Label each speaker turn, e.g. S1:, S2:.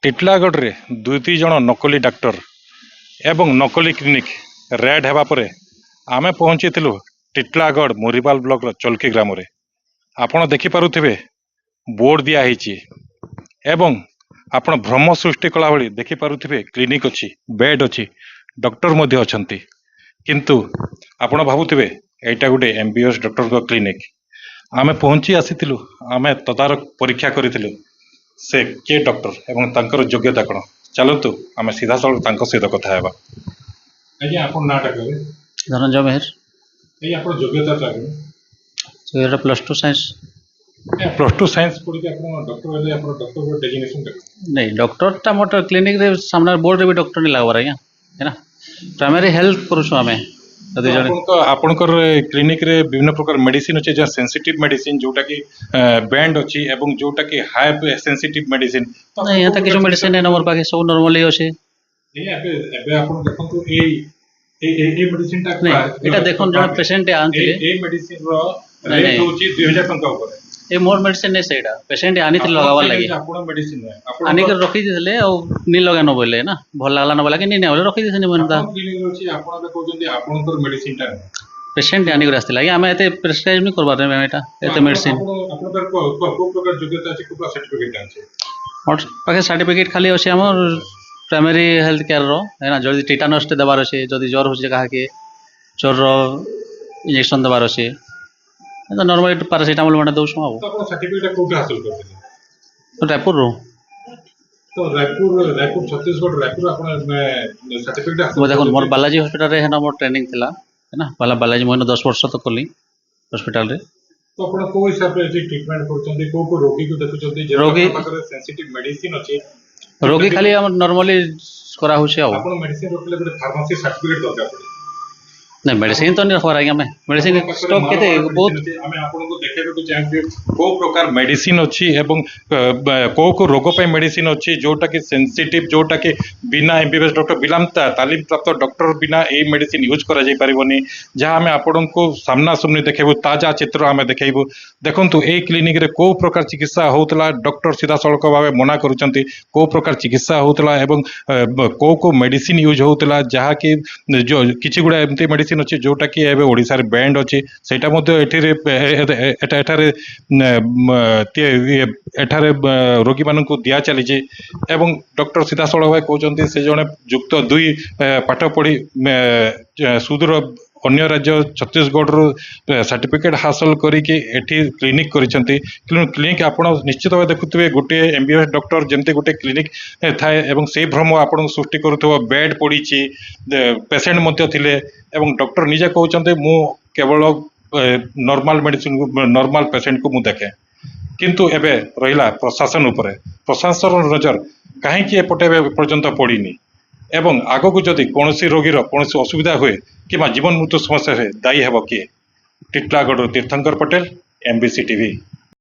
S1: ଟିଟିଲାଗଡ଼ରେ ଦୁଇଟି ଜଣ ନକଲି ଡାକ୍ତର ଏବଂ ନକଲି କ୍ଲିନିକ୍ ରେଡ୍ ହେବା ପରେ ଆମେ ପହଞ୍ଚିଥିଲୁ ଟିଟିଲାଗଡ଼ ମୋରିବାଲ ବ୍ଲକର ଚଲକି ଗ୍ରାମରେ। ଆପଣ ଦେଖିପାରୁଥିବେ ବୋର୍ଡ଼ ଦିଆହେଇଛି ଏବଂ ଆପଣ ଭ୍ରମ ସୃଷ୍ଟି କଲା ଭଳି ଦେଖିପାରୁଥିବେ କ୍ଲିନିକ୍ ଅଛି, ବେଡ୍ ଅଛି, ଡକ୍ଟର ମଧ୍ୟ ଅଛନ୍ତି। କିନ୍ତୁ ଆପଣ ଭାବୁଥିବେ ଏଇଟା ଗୋଟେ MBBS ଡକ୍ଟରଙ୍କ କ୍ଲିନିକ୍। ଆମେ ପହଞ୍ଚି ଆସିଥିଲୁ, ଆମେ ତଦାରଖ ପରୀକ୍ଷା କରିଥିଲୁ ସେ କିଏ ଡକ୍ଟର ଏବଂ ତାଙ୍କର ଯୋଗ୍ୟତା କ'ଣ। ଚାଲନ୍ତୁ ଆମେ ସିଧାସଳଖ ତାଙ୍କ ସହିତ କଥା ହେବା। ଆଜ୍ଞା ଆପଣ ନାଁଟା କହିବେ?
S2: ଧନଞ୍ଜୟ ମେହେର।
S1: ଏଇ ଆପଣ ଯୋଗ୍ୟତାଟା
S2: ଏଇଟା +2 ସାଇନ୍ସ।
S1: +2 ସାଇନ୍ସ ପଢ଼ିକି ଆପଣ ଡକ୍ଟର ହେଲେ, ଆପଣ ଡକ୍ଟରଙ୍କ ଡେଜିଗ୍ନେସନ୍
S2: नहीं डॉक्टरटा मोर क्लिनिक रे सामने बोर्ड रे भी डॉक्टर नहीं लागबार आज्ञा है ना। प्राइमरी हेल्थ करूछु आमे जदि जणे
S1: ଆପଣଙ୍କର କ୍ଲିନିକରେ ବିଭିନ୍ନ ପ୍ରକାର ମେଡିସିନ ଅଛି, ଯାହା ସେନ୍ସିଟିଭ ମେଡିସିନ, ଯୋଉଟା କି ବ୍ୟାଣ୍ଡ ଅଛି ଏବଂ ଯୋଉଟା କି ହାଇ ସେନ୍ସିଟିଭ ମେଡିସିନ।
S2: नहीं यहाँ किछु मेडिसिन नहीं मोर पाके सब नॉर्मली अछि।
S1: ଏବେ ଏବେ ଆପଣ ଦେଖନ୍ତୁ ଏଇ ଏଇ ମେଡିସିନଟା
S2: ଏଟା ଦେଖନ୍ତୁ ଜଣେ ପେସେଣ୍ଟ ଆଣିଥିଲେ।
S1: ଏଇ ମେଡିସିନର ରେଟ୍ ହେଉଛି 2000 ଟଙ୍କା ଉପରେ।
S2: ए मोर मेडिसिन नहीं सेटा पेशेंट आनी थी लगावार लागि
S1: ଆପଣ ମେଡିସିନ
S2: आनी कर रखी दिले और नी लगा न बोले ना भल लागला न बोला कि नी ने रखी दिसनी मनता
S1: କ୍ଲିନିକ ଅଛି, ଆପଣ ଏବେ କହୁଛନ୍ତି ଆପଣଙ୍କର ମେଡିସିନଟା
S2: पेशेंट आनी कर आस्तिला आमे एते प्रेस्क्राइब नहीं करबार रे एटा एते मेडिसिन
S1: ଆପଣଙ୍କର କୋଉ ପ୍ରକାର ଯୋଗ୍ୟତା ଅଛି, କୋଉ ପ୍ରକାର ସାର୍ଟିଫିକେଟ ଅଛି?
S2: मोर पाके सर्टिफिकेट खाली अछि हमर प्राइमरी हेल्थ केयर रो है ना। जदि टिटानस टे देबार अछि, जदि ज्वर होछि काहा के ज्वर रो इंजेक्शन देबार अछि, तो नॉर्मली पैरासिटामोल माने दउछु आ
S1: तो ଆପଣ ସାର୍ଟିଫିକେଟ କୋଉଠି ହାସଲ କରିଥିଲେ?
S2: रायपुर रो।
S1: तो रायपुर छत्तीसगढ़ रायपुर ଆପଣ ସାର୍ଟିଫିକେଟ ହାସଲ
S2: वो देखो मोर बालाजी हॉस्पिटल रे है ना मोर ट्रेनिंग थिला है ना। बालाजी मोइन 10 वर्ष तो कली हॉस्पिटल रे।
S1: तो ଆପଣ କୋଉ ହିସାବରେ ଏଠି ଟ୍ରିଟମେଣ୍ଟ କରୁଛନ୍ତି, କୋଉ ରୋଗୀକୁ ଦେଖୁଛନ୍ତି? ଯେ
S2: ରୋଗୀ
S1: ପାଖରେ ସେନ୍ସିଟିଭ ମେଡିସିନ ଅଛି,
S2: रोगी खाली हम नॉर्मली करा होछि आ
S1: ଆପଣ ମେଡିସିନ ରଖିଲେ ଗୋଟେ ଫାର୍ମାସି ସାର୍ଟିଫିକେଟ ଦରକାର ପଡେ।
S2: नहीं मेडिसिन तो नहीं रखवार आज्ञा में मेडिसिन स्टॉक केते बहुत
S1: ଆମେ ଆପଣଙ୍କୁ ଦେଖେଇବାକୁ ଚାହୁଁଛୁ କୋଉ ପ୍ରକାର ମେଡିସିନ ଅଛି ଏବଂ କୋଉ କୋଉ ରୋଗ ପାଇଁ ମେଡିସିନ ଅଛି, ଯୋଉଟା କି ସେନ୍ସିଟିଭ, ଯୋଉଟା କି ବିନା MBBS ଡକ୍ଟର ବିନା ତାଲିମ ପ୍ରାପ୍ତ ଡକ୍ଟର ବିନା ଏଇ ମେଡିସିନ ୟୁଜ କରାଯାଇ ପାରିବନି। ଯାହା ଆମେ ଆପଣଙ୍କୁ ସାମ୍ନା ସାମ୍ନି ଦେଖେଇବୁ, ତାଜା ଚିତ୍ର ଆମେ ଦେଖେଇବୁ। ଦେଖନ୍ତୁ ଏଇ କ୍ଲିନିକରେ କୋଉ ପ୍ରକାର ଚିକିତ୍ସା ହଉଥିଲା, ଡକ୍ଟର ସିଧାସଳଖ ଭାବେ ମନା କରୁଛନ୍ତି କୋଉ ପ୍ରକାର ଚିକିତ୍ସା ହଉଥିଲା ଏବଂ କୋଉ କୋଉ ମେଡିସିନ ୟୁଜ ହଉଥିଲା। ଯାହାକି କିଛି ଗୁଡ଼ା ଏମିତି ମେଡିସିନ ଅଛି ଯୋଉଟା କି ଏବେ ଓଡ଼ିଶାରେ ବ୍ୟାଣ୍ଡ ଅଛି, ସେଇଟା ମଧ୍ୟ ଏଠାରେ ରୋଗୀମାନଙ୍କୁ ଦିଆ ଚାଲିଛି। ଏବଂ ଡକ୍ଟର ସିଧାସଳଖ ଭାବେ କହୁଛନ୍ତି ସେ ଜଣେ ଯୁକ୍ତ 2 ପାଠ ପଢ଼ି ସୁଦୂର ଅନ୍ୟ ରାଜ୍ୟ ଛତିଶଗଡ଼ରୁ ସାର୍ଟିଫିକେଟ ହାସଲ କରିକି ଏଠି କ୍ଲିନିକ କରିଛନ୍ତି। କ୍ଲିନିକ ଆପଣ ନିଶ୍ଚିତ ଭାବେ ଦେଖୁଥିବେ, ଗୋଟିଏ MBBS ଡକ୍ଟର ଯେମିତି ଗୋଟେ କ୍ଲିନିକ ଥାଏ ଏବଂ ସେଇ ଭ୍ରମ ଆପଣଙ୍କୁ ସୃଷ୍ଟି କରୁଥିବ। ବେଡ୍ ପଡ଼ିଛି, ପେସେଣ୍ଟ ମଧ୍ୟ ଥିଲେ ଏବଂ ଡକ୍ଟର ନିଜେ କହୁଛନ୍ତି ମୁଁ କେବଳ ନର୍ମାଲ ମେଡିସିନକୁ, ନର୍ମାଲ ପେସେଣ୍ଟକୁ ମୁଁ ଦେଖେ। କିନ୍ତୁ ଏବେ ରହିଲା ପ୍ରଶାସନ ଉପରେ, ପ୍ରଶାସନର ନଜର କାହିଁକି ଏପଟେ ଏବେ ପର୍ଯ୍ୟନ୍ତ ପଡ଼ିନି ଏବଂ ଆଗକୁ ଯଦି କୌଣସି ରୋଗୀର କୌଣସି ଅସୁବିଧା ହୁଏ କିମ୍ବା ଜୀବନ ମୃତ୍ୟୁ ସମସ୍ୟା ହୁଏ, ଦାୟୀ ହେବ କିଏ? ଟିଟିଲାଗଡ଼ରୁ ତୀର୍ଥଙ୍କର ପଟେଲ, MBC TV।